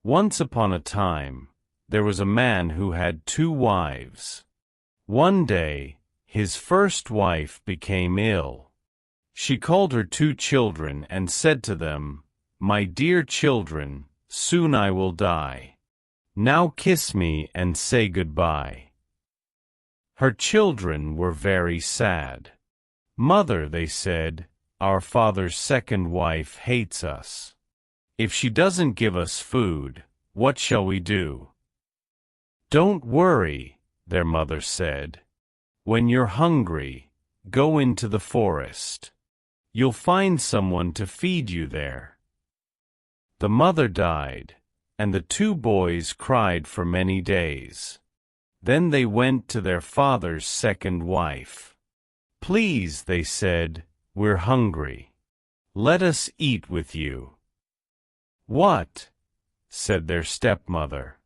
Once upon a time, there was a man who had 2 wives. One day, his first wife became ill. She called her 2 children and said to them, "My dear children, soon I will die. Now kiss me and say goodbye." Her children were very sad. "Mother," they said, "our father's second wife hates us. If she doesn't give us food, what shall we do?" "Don't worry," their mother said. "When you're hungry, go into the forest. You'll find someone to feed you there." The mother died, and the 2 boys cried for many days. Then they went to their father's second wife. "Please," they said, "we're hungry. Let us eat with you." "What?" said their stepmother.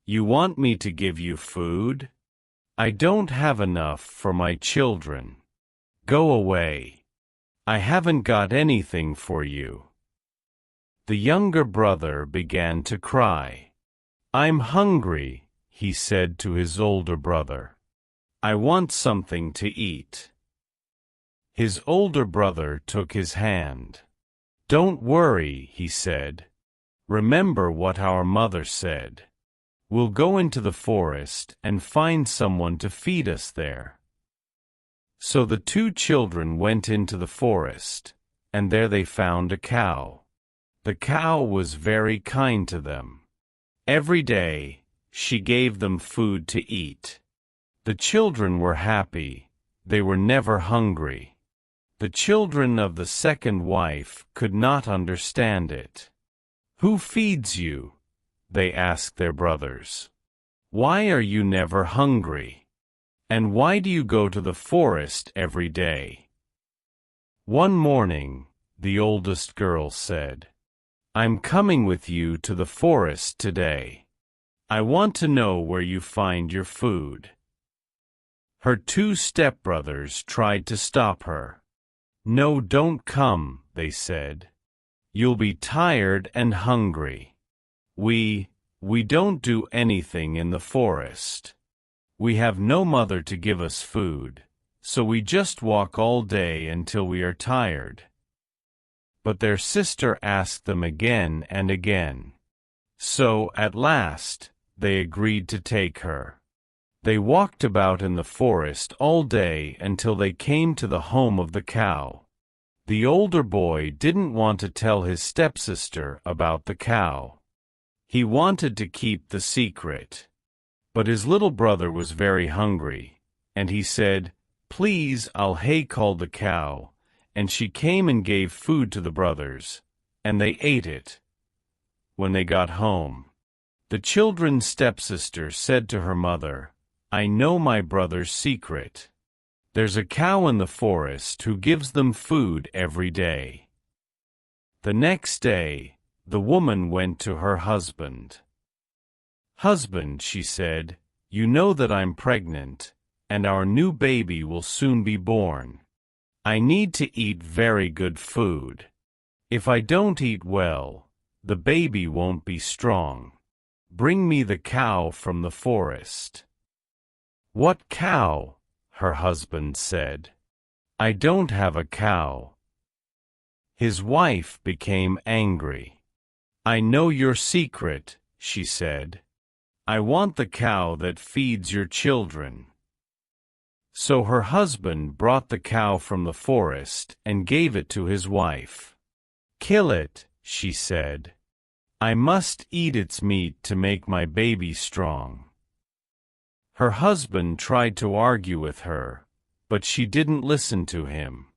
"You want me to give you food? I don't have enough for my children. Go away. I haven't got anything for you." The younger brother began to cry. "I'm hungry," he said to his older brother. "I want something to eat." His older brother took his hand. "Don't worry," he said. "Remember what our mother said. We'll go into the forest and find someone to feed us there." So the 2 children went into the forest, and there they found a cow. The cow was very kind to them. Every day, she gave them food to eat. The children were happy. They were never hungry. The children of the second wife could not understand it. "Who feeds you?" they asked their brothers. "Why are you never hungry? And why do you go to the forest every day?" One morning, the oldest girl said, "I'm coming with you to the forest today. I want to know where you find your food." Her 2 stepbrothers tried to stop her. "No, don't come," they said. "You'll be tired and hungry. We don't do anything in the forest. We have no mother to give us food, so we just walk all day until we are tired." But their sister asked them again and again. So, at last, they agreed to take her. They walked about in the forest all day until they came to the home of the cow. The older boy didn't want to tell his stepsister about the cow. He wanted to keep the secret. But his little brother was very hungry, and he said, "Please, I'll call the cow," and she came and gave food to the brothers, and they ate it. When they got home, the children's stepsister said to her mother, "I know my brother's secret. There's a cow in the forest who gives them food every day." The next day, the woman went to her husband. "Husband," she said, "you know that I'm pregnant, and our new baby will soon be born. I need to eat very good food. If I don't eat well, the baby won't be strong. Bring me the cow from the forest." "What cow?" her husband said. "I don't have a cow." His wife became angry. "I know your secret," she said. "I want the cow that feeds your children." So her husband brought the cow from the forest and gave it to his wife. "Kill it," she said. "I must eat its meat to make my baby strong." Her husband tried to argue with her, but she didn't listen to him.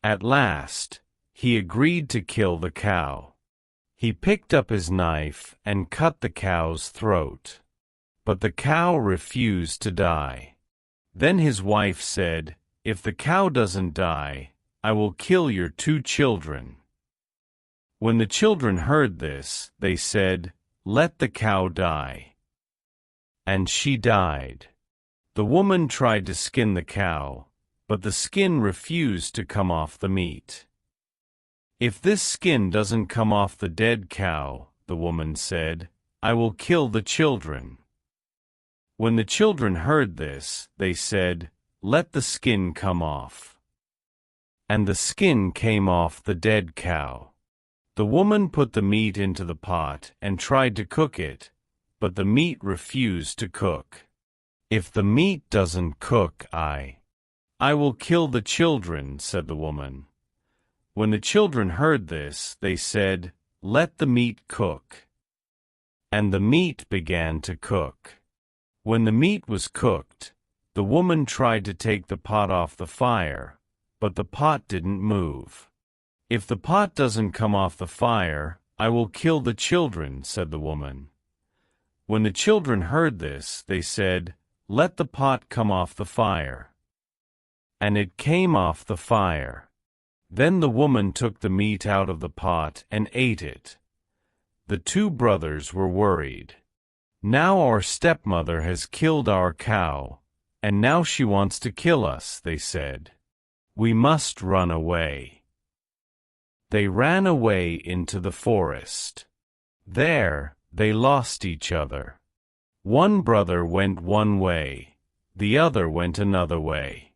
At last, he agreed to kill the cow. He picked up his knife and cut the cow's throat. But the cow refused to die. Then his wife said, "If the cow doesn't die, I will kill your 2 children." When the children heard this, they said, "Let the cow die." And she died. The woman tried to skin the cow, but the skin refused to come off the meat. "If this skin doesn't come off the dead cow," the woman said, I will kill the children." When the children heard this, they said, "Let the skin come off." And the skin came off the dead cow. The woman put the meat into the pot and tried to cook it, but the meat refused to cook. "If the meat doesn't cook, I will kill the children," said the woman. When the children heard this, they said, "Let the meat cook." And the meat began to cook. When the meat was cooked, the woman tried to take the pot off the fire, but the pot didn't move. "If the pot doesn't come off the fire, I will kill the children," said the woman. When the children heard this, they said, "Let the pot come off the fire." And it came off the fire. Then the woman took the meat out of the pot and ate it. The two brothers were worried. "Now our stepmother has killed our cow, and now she wants to kill us," they said. "We must run away." They ran away into the forest. There, they lost each other. One brother went one way, the other went another way.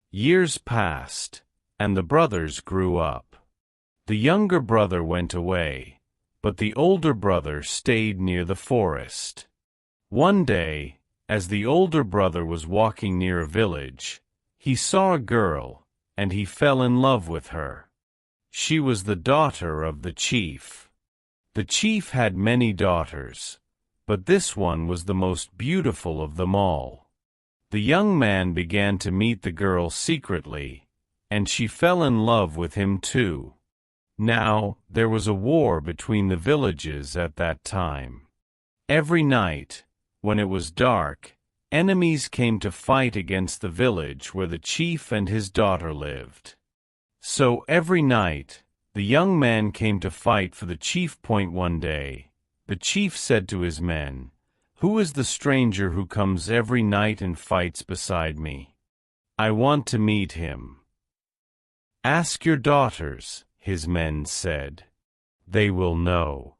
Years passed, and the brothers grew up. The younger brother went away, but the older brother stayed near the forest. One day, as the older brother was walking near a village, he saw a girl, and he fell in love with her. She was the daughter of the chief. The chief had many daughters, but this one was the most beautiful of them all. The young man began to meet the girl secretly, and she fell in love with him too. Now, there was a war between the villages at that time. Every night, when it was dark, enemies came to fight against the village where the chief and his daughter lived. So every night, the young man came to fight for the chief. One day, the chief said to his men, "Who is the stranger who comes every night and fights beside me? I want to meet him." "Ask your daughters," his men said. "They will know."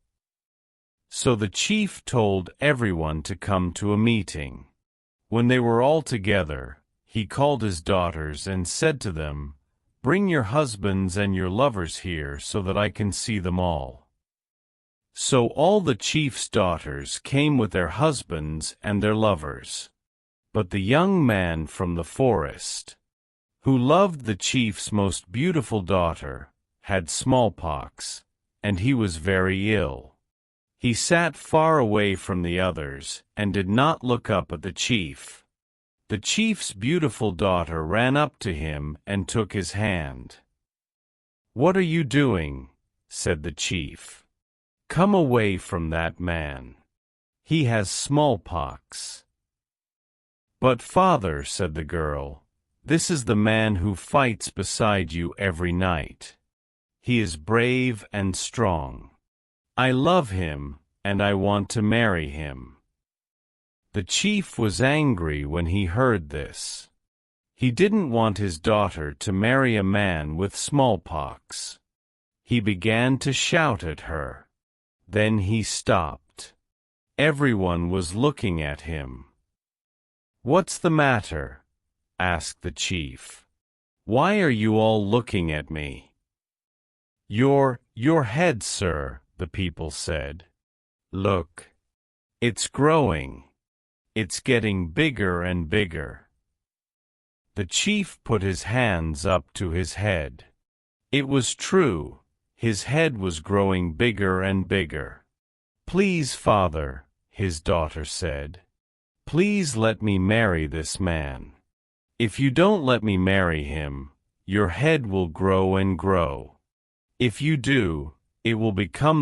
So the chief told everyone to come to a meeting. When they were all together, he called his daughters and said to them, "Bring your husbands and your lovers here so that I can see them all." So all the chief's daughters came with their husbands and their lovers. But the young man from the forest, who loved the chief's most beautiful daughter, had smallpox, and he was very ill. He sat far away from the others and did not look up at the chief. The chief's beautiful daughter ran up to him and took his hand. "What are you doing?" said the chief. "Come away from that man. He has smallpox." "But father," said the girl, "this is the man who fights beside you every night. He is brave and strong. I love him, and I want to marry him." The chief was angry when he heard this. He didn't want his daughter to marry a man with smallpox. He began to shout at her. Then he stopped. Everyone was looking at him. "What's the matter?" asked the chief. "Why are you all looking at me?" Your head, sir," the people said. "Look. It's growing. It's getting bigger and bigger." The chief put his hands up to his head. It was true. His head was growing bigger and bigger. "Please, father," his daughter said. "Please let me marry this man. If you don't let me marry him, your head will grow and grow. If you do, it will become